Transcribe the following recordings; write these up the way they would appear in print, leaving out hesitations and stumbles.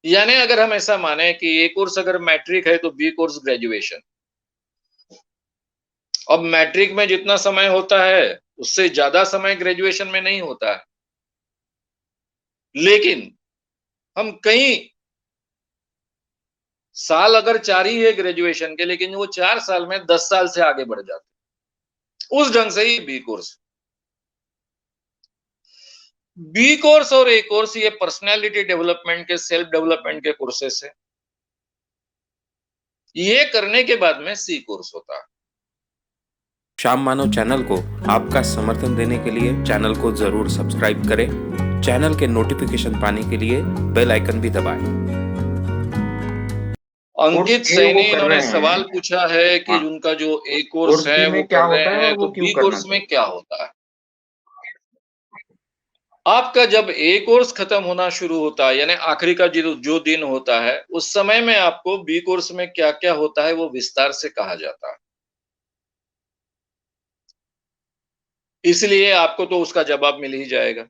यानी अगर हम ऐसा माने कि ए कोर्स अगर मैट्रिक है तो बी कोर्स ग्रेजुएशन। अब मैट्रिक में जितना समय होता है, उससे ज़्यादा समय ग्रेजुएशन में नहीं होता है। लेकिन हम कई साल अगर 4 ही है ग्रेजुएशन के, लेकिन वो 4 साल में 10 साल से आगे बढ़ जाते हैं। उस ढंग से ही बी कोर्स। बी कोर्स और ए कोर्स ये पर्सनैलिटी डेवलपमेंट के, सेल्फ डेवलपमेंट के कोर्सेस हैं। ये करने के बाद में सी कोर्स होता है। श्याम मानव चैनल को आपका समर्थन देने के लिए चैनल को जरूर सब्सक्राइब करें। चैनल के नोटिफिकेशन पाने के लिए बेल आइकन भी दबाएं। अंकित कोर्स ए वो सैनी कर इन्होंने रहे सवाल हैं। पूछा है कि हाँ, उनका जो ए कोर्स कोर्स है बी वो में क्या कर रहे होता है और हैं, वो तो क्यों बी करना कोर्स में चाहिए? क्या होता है? आपका जब ए कोर्स खत्म होना शुरू होता है, यानी आखिरी का जो जो दिन होता है, उस समय में आपको बी कोर्स में क्या-क्या होता है, वो विस्तार से कहा जाता है। इसलिए आपको तो उसका जवाब मिल ही जाएगा।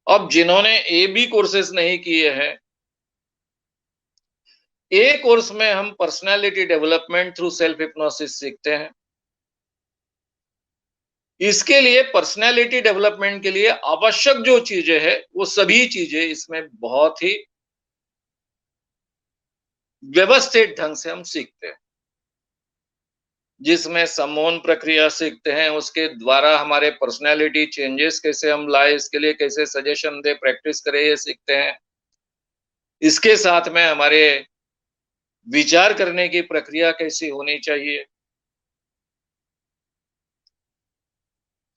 अब जिन्होंने ए बी कोर्सेज़ नहीं किए हैं, ए कोर्स में हम personality development through self hypnosis सीखते हैं। इसके लिए पर्सनैलिटी डेवलपमेंट के लिए आवश्यक जो चीज़ें हैं, वो सभी चीज़ें इसमें बहुत ही व्यवस्थित ढंग से हम सीखते हैं। जिसमें सम्मोहन प्रक्रिया सीखते हैं, उसके द्वारा हमारे पर्सनैलिटी चेंजेस कैसे हम लाएँ, इसके लिए कैसे सजेशन दें, प्रैक्टिस करें, ये सीखते हैं। इसके साथ में हमारे विचार करने की प्रक्रिया कैसी होनी चाहिए,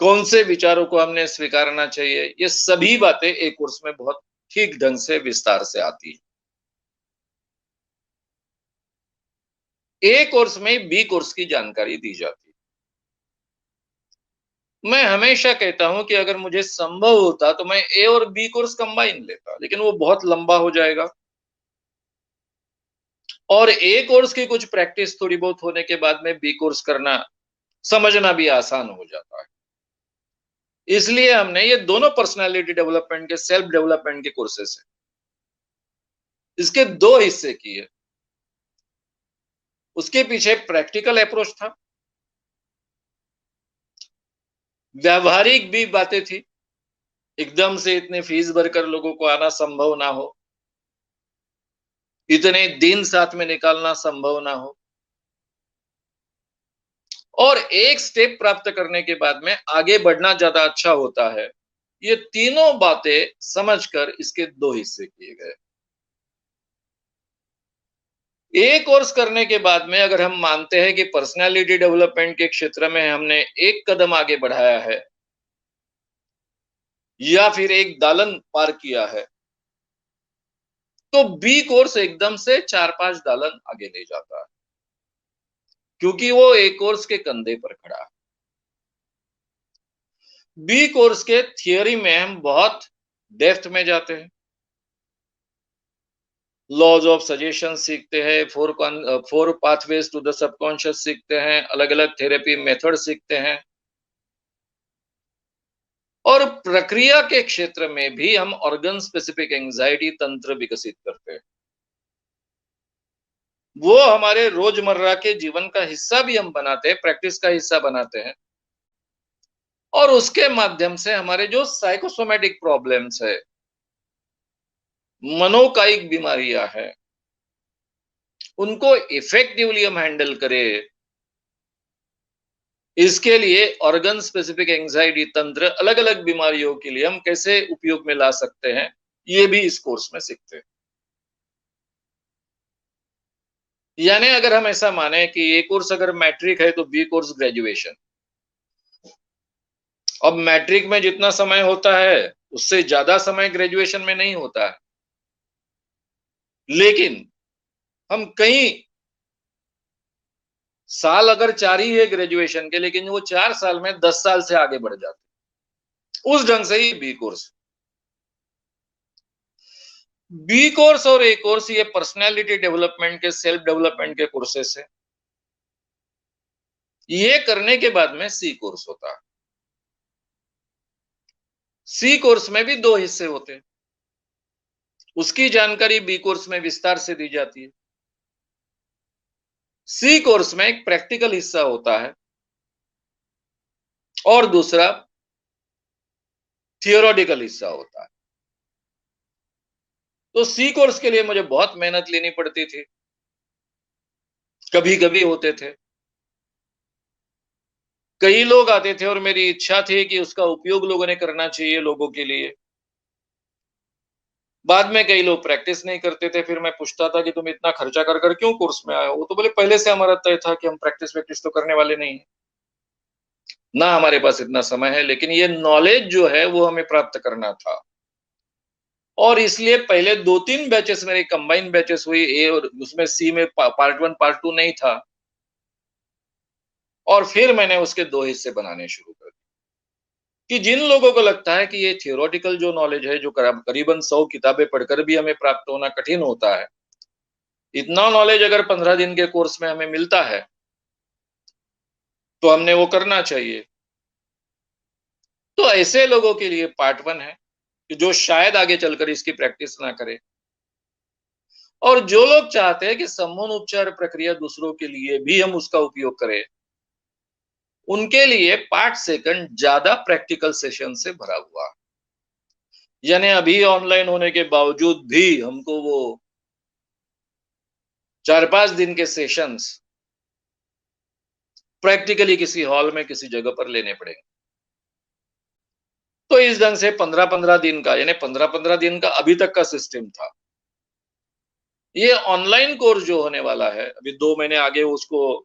कौन से विचारों को हमने स्वीकारना चाहिए, ये सभी बातें एक कोर्स में बहुत ठीक ढंग से विस्तार से आती हैं। ए कोर्स में बी कोर्स की जानकारी दी जाती है। मैं हमेशा कहता हूँ कि अगर मुझे संभव होता तो मैं ए और बी कोर्स कंबाइन लेता, लेकिन वो बहुत लंबा हो जाएगा। और ए कोर्स की कुछ प्रैक्टिस थोड़ी बहुत होने के बाद में बी कोर्स करना, समझना भी आसान हो जाता है। इसलिए हमने ये दोनों पर्सनैलिटी डेवलपमेंट के, सेल्फ डेवलपमेंट के कोर्सेस हैं। इसके 2 हिस्से किए। उसके पीछे प्रैक्टिकल अप्रोच था, व्यावहारिक भी बातें थी। एकदम से इतने फीस भरकर लोगों को आना संभव ना हो, इतने दिन साथ में निकालना संभव ना हो, और एक स्टेप प्राप्त करने के बाद में आगे बढ़ना ज़्यादा अच्छा होता है। ये तीनों बातें समझकर इसके 2 हिस्से किए गए। एक कोर्स करने के बाद में अगर हम मानते हैं कि पर्सनैलिटी डेवलपमेंट के क्षेत्र में हमने एक कदम आगे बढ़ाया है या फिर एक दालन पार किया है, तो बी कोर्स एकदम से 4-5 दालन आगे ले जाता है, क्योंकि वो ए कोर्स के कंधे पर खड़ा है। बी कोर्स के थियरी में हम बहुत डेप्थ में जाते हैं। लॉज ऑफ सजेशन सीखते हैं, 4 पाथवेज टू द सबकॉन्शियस सीखते हैं, अलग-अलग थेरेपी मेथड सीखते हैं। और प्रक्रिया के क्षेत्र में भी हम ऑर्गन स्पेसिफिक एंजाइटी तंत्र विकसित करते हैं। वो हमारे रोजमर्रा के जीवन का हिस्सा भी हम बनाते हैं, प्रैक्टिस का हिस्सा बनाते हैं। और उसके माध्यम से हमारे जो साइकोसोमैटिक प्रॉब्लम्स है, मनोकायिक बीमारियां हैं, उनको इफेक्टिवली हम हैंडल करें। इसके लिए ऑर्गन स्पेसिफिक एंजाइटी तंत्र अलग-अलग बीमारियों के लिए हम कैसे उपयोग में ला सकते हैं, ये भी इस कोर्स में सीखते हैं। यानी अगर हम ऐसा माने कि ए कोर्स अगर मैट्रिक है तो बी कोर्स ग्रेजुएशन। अब मैट्रिक में जितना समय होता है, उससे ज़्यादा समय ग्रेजुएशन में नहीं होता है। लेकिन हम कई साल अगर 4 ही है ग्रेजुएशन के, लेकिन वो 4 साल में 10 साल से आगे बढ़ जाते हैं। उस ढंग से ही बी कोर्स। बी कोर्स और ए कोर्स ये पर्सनैलिटी डेवलपमेंट के, सेल्फ डेवलपमेंट के कोर्सेस हैं। ये करने के बाद में सी कोर्स होता है। सी कोर्स में भी 2 हिस्से होते हैं। उसकी जानकारी बी कोर्स में विस्तार से दी जाती है। सी कोर्स में एक प्रैक्टिकल हिस्सा होता है और दूसरा थियोरेटिकल हिस्सा होता है। तो सी कोर्स के लिए मुझे बहुत मेहनत लेनी पड़ती थी। कभी-कभी होते थे। कई लोग आते थे और मेरी इच्छा थी कि उसका उपयोग लोगों ने करना चाहिए लोगों के लिए। बाद में कई लोग प्रैक्टिस नहीं करते थे, फिर मैं पूछता था कि तुम इतना खर्चा कर क्यों कोर्स में आए हो? वो तो बोले पहले से हमारा तय था कि हम प्रैक्टिस-वैक्टिस तो करने वाले नहीं हैं। ना हमारे पास इतना समय है, लेकिन ये नॉलेज जो है वो हमें प्राप्त करना था। और इसलिए पहले 2-3 बैचेस मेरी कंबाइन बैचेस हुई ए और उसमें सी में पार्ट 1 पार्ट 2 नहीं था। और फिर मैंने उसके 2 हिस्से बनाने शुरू कर दिए कि जिन लोगों को लगता है कि ये थियोरेटिकल जो नॉलेज है, जो करीबन 100 किताबें पढ़कर भी हमें प्राप्त होना कठिन होता है, इतना नॉलेज अगर 15 दिन के कोर्स में हमें मिलता है, तो हमने वो करना चाहिए। तो ऐसे लोगों के लिए पार्ट 1 है कि जो शायद आगे चलकर इसकी प्रैक्टिस ना करें। और जो लोग चाहते हैं कि सम्मोहन उपचार प्रक्रिया दूसरों के लिए भी हम उसका उपयोग करें, उनके लिए पार्ट 2 ज्यादा प्रैक्टिकल सेशन से भरा हुआ है। यानी अभी ऑनलाइन होने के बावजूद भी हमको वो 4-5 दिन के सेशंस प्रैक्टिकली किसी हॉल में किसी जगह पर लेने पड़ेंगे। तो इस ढंग से 15-15 दिन का यानी 15-15 दिन का अभी तक का सिस्टम था। ये ऑनलाइन कोर्स जो होने वाला है, अभी 2 महीने आगे उसको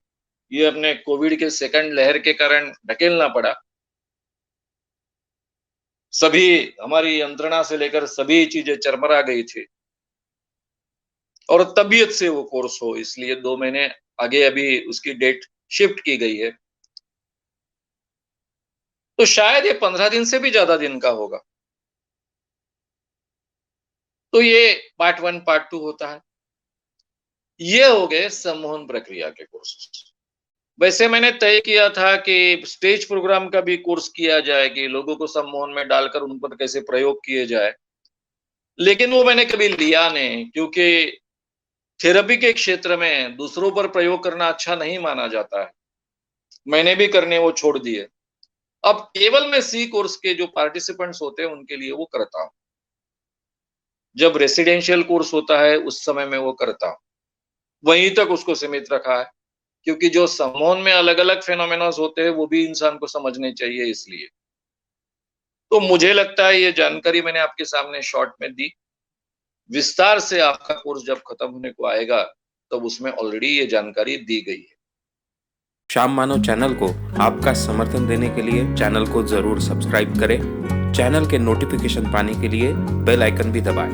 ये अपने कोविड के सेकंड लहर के कारण ढकेलना पड़ा। सभी हमारी यंत्रणा से लेकर सभी चीजें चरमरा गई थी और तबीयत से वो कोर्स हो, इसलिए 2 महीने आगे अभी उसकी डेट शिफ्ट की गई है। तो शायद ये 15 दिन से भी ज्यादा दिन का होगा। तो ये पार्ट 1 पार्ट 2 होता है। ये हो गए सम्मोहन प्रक्रिया के कोर्सेस। वैसे मैंने तय किया था कि स्टेज प्रोग्राम का भी कोर्स किया जाए कि लोगों को सम्मोहन में डालकर उन पर कैसे प्रयोग किए जाए। लेकिन वो मैंने कभी लिया नहीं, क्योंकि थेरेपी के क्षेत्र में दूसरों पर प्रयोग करना अच्छा नहीं माना जाता है। मैंने भी करने वो छोड़ दिए। अब केवल मैं सी कोर्स के जो पार्टिसिपेंट्स होते हैं उनके लिए वो करता हूँ। जब रेसिडेंशियल कोर्स होता है उस समय में वो करता हूँ। वहीं तक उसको सीमित रखा है, क्योंकि जो सम्मोहन में अलग-अलग फेनोमेनॉन्स होते हैं वो भी इंसान को समझने चाहिए इसलिए। तो मुझे लगता है ये जानकारी मैंने आपके सामने शॉर्ट में दी। विस्तार से आपका कोर्स जब खत्म होने को आएगा, तब उसमें ऑलरेडी ये जानकारी दी गई है। श्याम मानव चैनल को आपका समर्थन देने के लिए चैनल को जरूर सब्सक्राइब करें। चैनल के नोटिफिकेशन पाने के लिए बेल आइकन भी दबाएं।